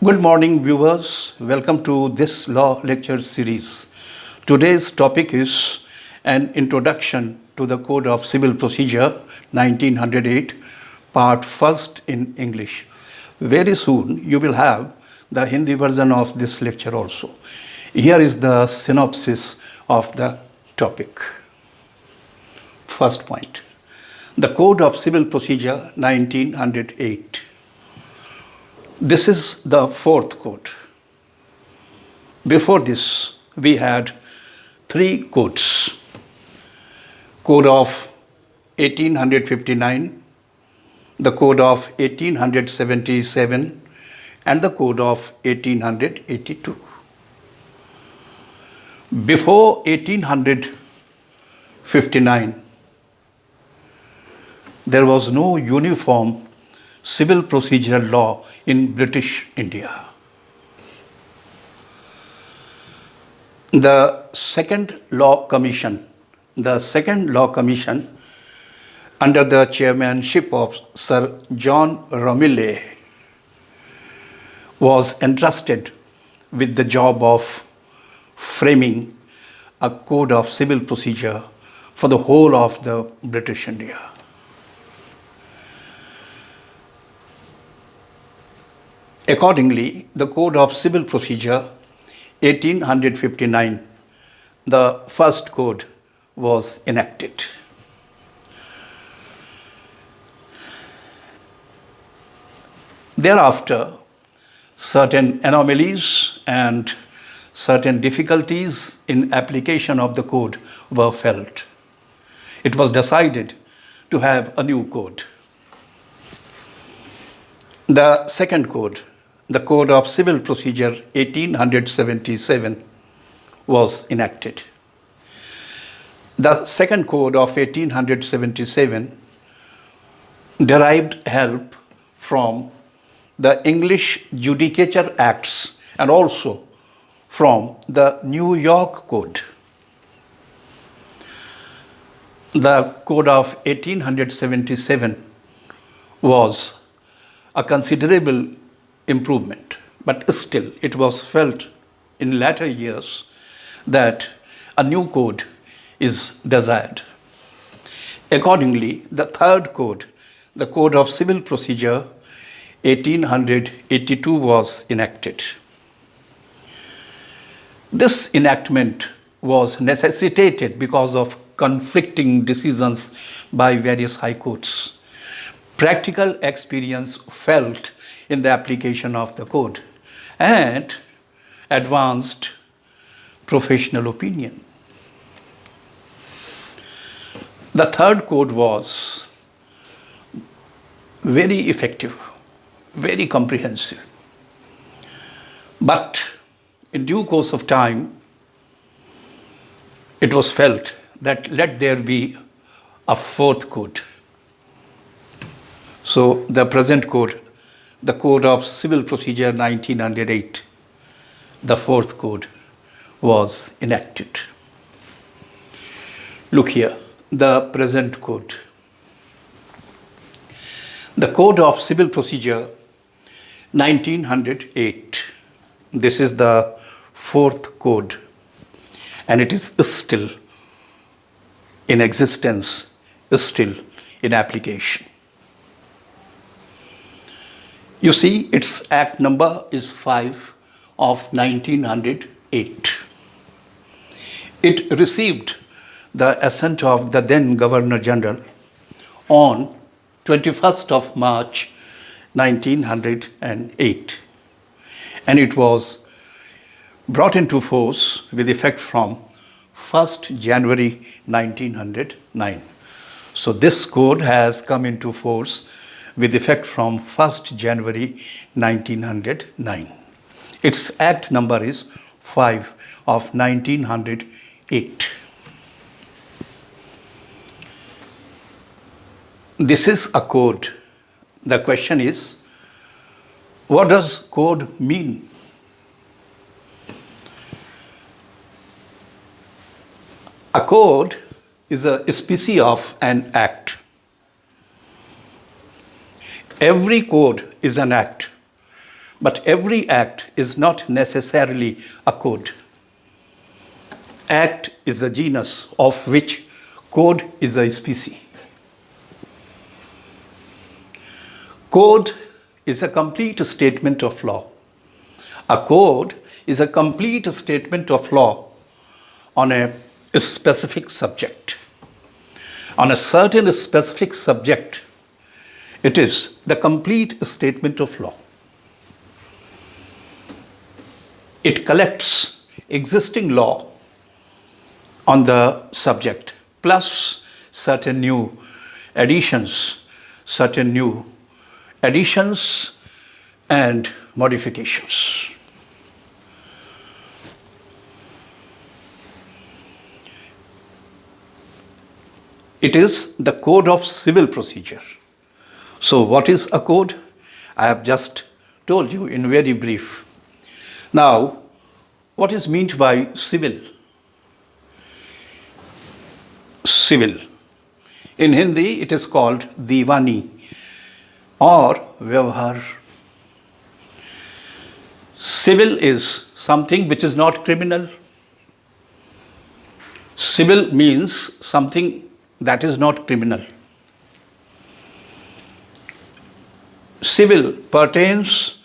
Good morning, viewers. Welcome to this law lecture series. Today's topic is an introduction to the Code of Civil Procedure 1908, part first in English. Very soon you will have the Hindi version of this lecture also. Here is the synopsis of the topic. First point. The Code of Civil Procedure 1908. This is the fourth code. Before this, we had three codes. Code of 1859, the Code of 1877, and the Code of 1882. Before 1859, there was no uniform civil procedural law in British India. The second law commission under the chairmanship of Sir John Romilly was entrusted with the job of framing a code of civil procedure for the whole of the British India. Accordingly, the Code of Civil Procedure 1859, the first code, was enacted. Thereafter, certain anomalies and certain difficulties in application of the code were felt. It was decided to have a new code. The second code, the Code of Civil Procedure 1877, was enacted. The second code of 1877 derived help from the English Judicature Acts and also from the New York Code. The Code of 1877 was a considerable improvement, but still it was felt in latter years that a new code is desired. Accordingly, the third code, the Code of Civil Procedure 1882, was enacted. This enactment was necessitated because of conflicting decisions by various high courts. Practical experience felt in the application of the code and advanced professional opinion. The third code was very effective, very comprehensive. But in due course of time, it was felt that let there be a fourth code. So the present code, the Code of Civil Procedure 1908, the fourth code, was enacted. Look here, the present code. The Code of Civil Procedure 1908. This is the fourth code, and it is still in existence, still in application. You see, its Act number is 5 of 1908. It received the assent of the then Governor General on 21st of March 1908, and it was brought into force with effect from 1st January 1909. So this code has come into force with effect from 1st January 1909. Its Act number is 5 of 1908. This is a code. The question is, what does code mean? A code is a species of an act. Every code is an act, But every act is not necessarily a code. Act is a genus of which code is a species. Code is a complete statement of law. A code is a complete statement of law on a specific subject. On a certain specific subject, it is the complete statement of law. It collects existing law on the subject, plus certain new additions and modifications. It is the code of civil procedure. So what is a code? I have just told you in very brief. Now, what is meant by civil? Civil. In Hindi, it is called Diwani or Vyavhar. Civil is something which is not criminal. Civil means something that is not criminal. Civil pertains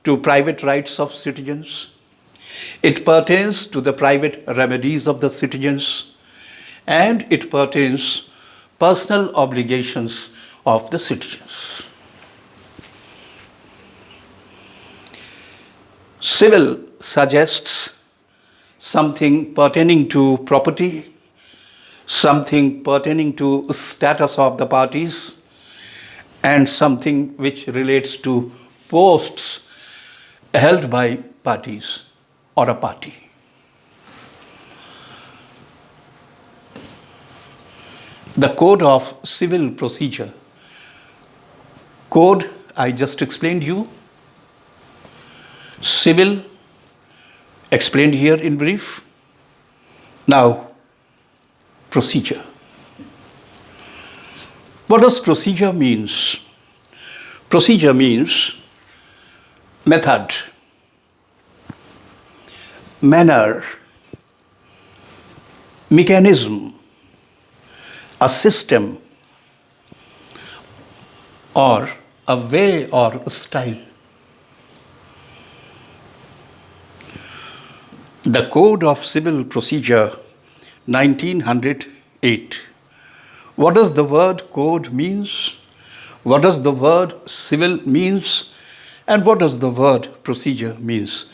to private rights of citizens. It pertains to the private remedies of the citizens, and it pertains personal obligations of the citizens. Civil suggests something pertaining to property, something pertaining to status of the parties, and something which relates to posts held by parties or a party. The code of civil procedure. Code, I just explained you. Civil, explained here in brief. Now, procedure. What does procedure means? Procedure means method, manner, mechanism, a system, or a way or a style. The Code of Civil Procedure, 1908. What does the word code means? What does the word civil means? And what does the word procedure means?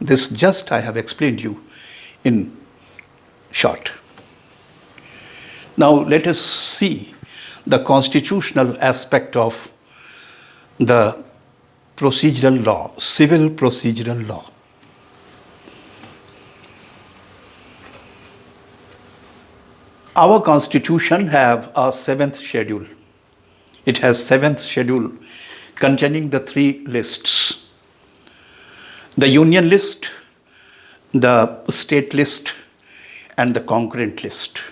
This just I have explained you in short. Now let us see the constitutional aspect of the procedural law, civil procedural law. Our constitution have a 7th schedule. It has 7th schedule containing the 3 lists. The union list, the state list, and the concurrent list.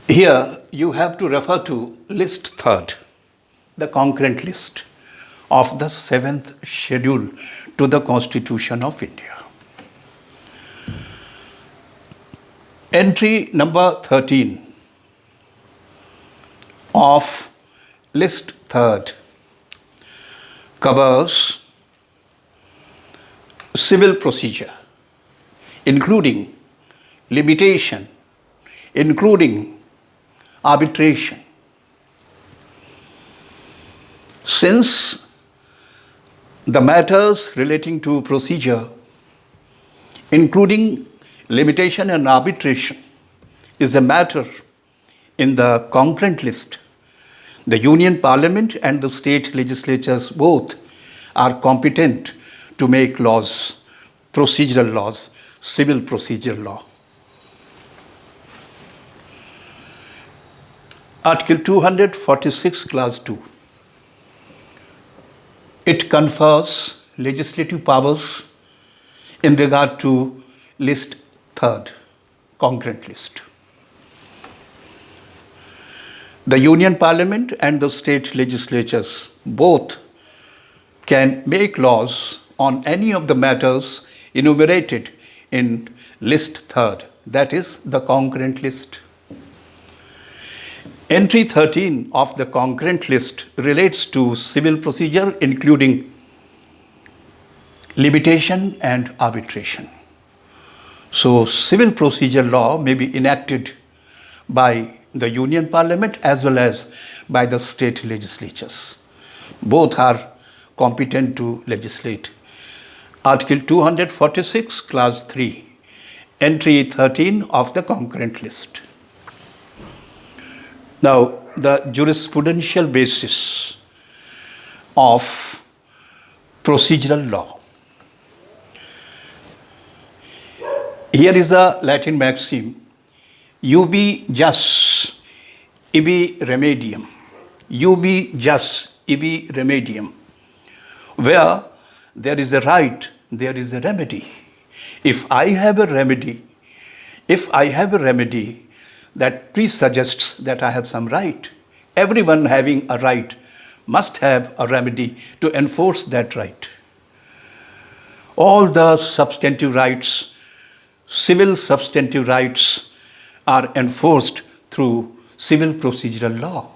Here you have to refer to list 3rd, the concurrent list of the 7th schedule to the Constitution of India. Entry number 13 of list 3rd covers civil procedure, including limitation, including arbitration. Since the matters relating to procedure, including limitation and arbitration, is a matter in the concurrent list, the Union Parliament and the state legislatures both are competent to make laws, procedural laws, civil procedure law. Article 246, Clause 2. It confers legislative powers in regard to list 3rd, concurrent list. The Union Parliament and the state legislatures both can make laws on any of the matters enumerated in list third, that is the concurrent list. Entry 13 of the concurrent list relates to civil procedure, including limitation and arbitration. So civil procedure law may be enacted by the Union Parliament as well as by the state legislatures. Both are competent to legislate. Article 246, Clause 3, Entry 13 of the concurrent list. Now, the jurisprudential basis of procedural law. Here is a Latin maxim, ubi jus, ibi remedium. Ubi jus, ibi remedium. Where there is a right, there is a remedy. If I have a remedy that presuggests that I have some right, everyone having a right must have a remedy to enforce that right. All the substantive rights, civil substantive rights, are enforced through civil procedural law.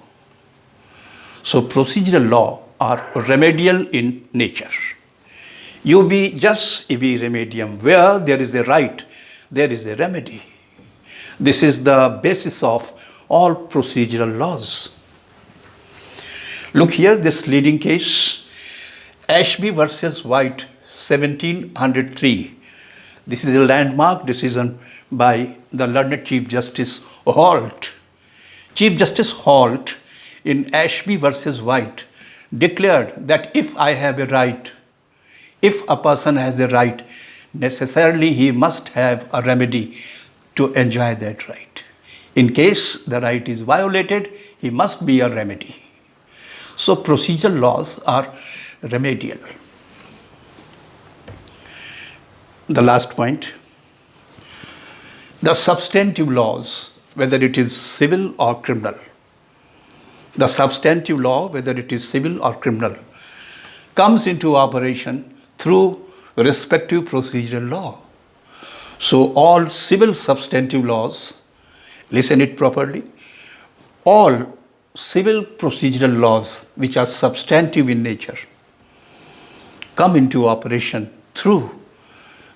So procedural law are remedial in nature. Ubi jus, ibi remedium. Where there is a right, there is a remedy. This is the basis of all procedural laws. Look here, this leading case, Ashby versus White, 1703. This is a landmark decision by the learned Chief Justice Holt. Chief Justice Holt in Ashby versus White declared that if I have a right, if a person has a right, necessarily he must have a remedy to enjoy that right. In case the right is violated, he must be a remedy. So procedural laws are remedial. The last point, the substantive laws, whether it is civil or criminal, the substantive law, whether it is civil or criminal, comes into operation through respective procedural law. So all civil substantive laws, listen it properly, all civil procedural laws which are substantive in nature come into operation through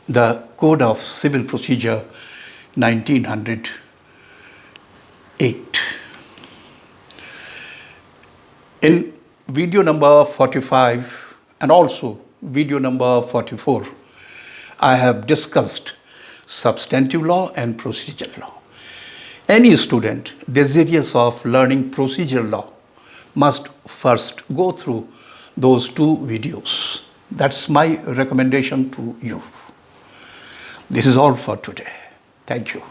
the Code of Civil Procedure 1908. In video number 45 and also video number 44, I have discussed substantive law and procedural law. Any student desirous of learning procedural law must first go through those two videos. That's my recommendation to you. This is all for today. Thank you.